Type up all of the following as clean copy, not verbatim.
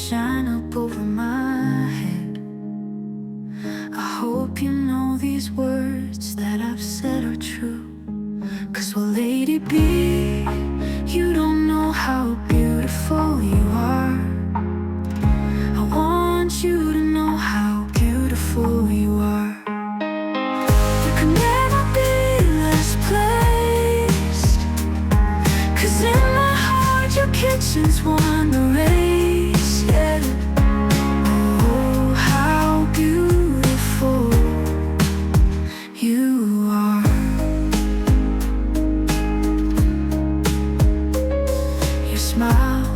shine up over my head. I hope you know these words that I've said are true. 'Cause well, Lady B, you don't know how beautiful you are. I want you to know how beautiful you are. You can never be less placed, 'cause in my heart your kitchen's won the race, yeah. Oh, how beautiful you are. Your smile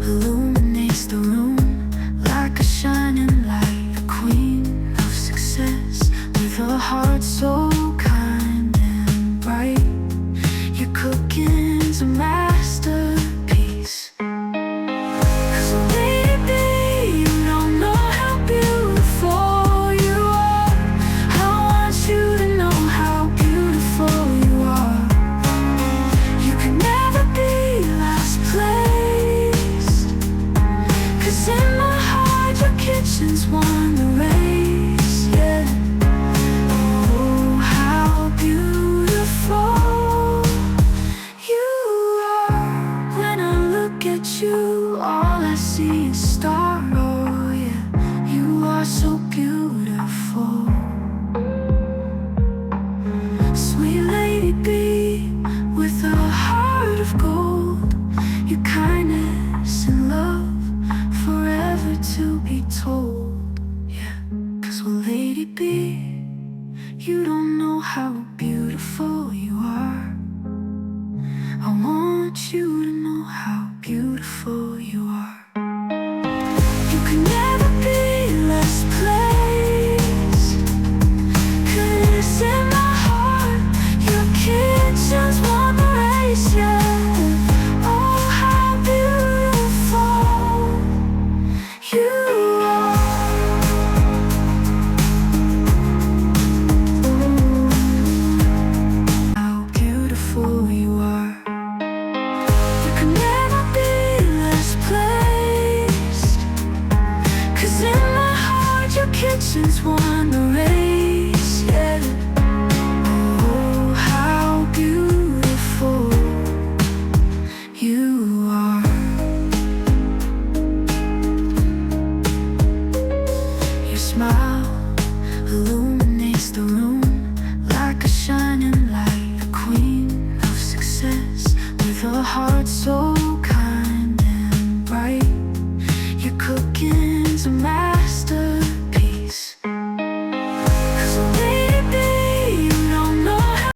illuminates the room like a shining light, a queen of success with a heart so kind and bright. Your cooking's a masterpiece. 'Cause baby, you don't know how beautiful you are. I want you to know how beautiful you are. You can never be last placed, 'cause in my heart your kitchen's won the race, yeah. Oh, how beautiful you are. When I look at you, all I see is star, oh yeah. You are so beautiful. Sweet Lady B, with a heart of gold. Your kindness and love forever to be told, yeah. 'Cause well, Lady B, you don't know how beautiful you are. I want you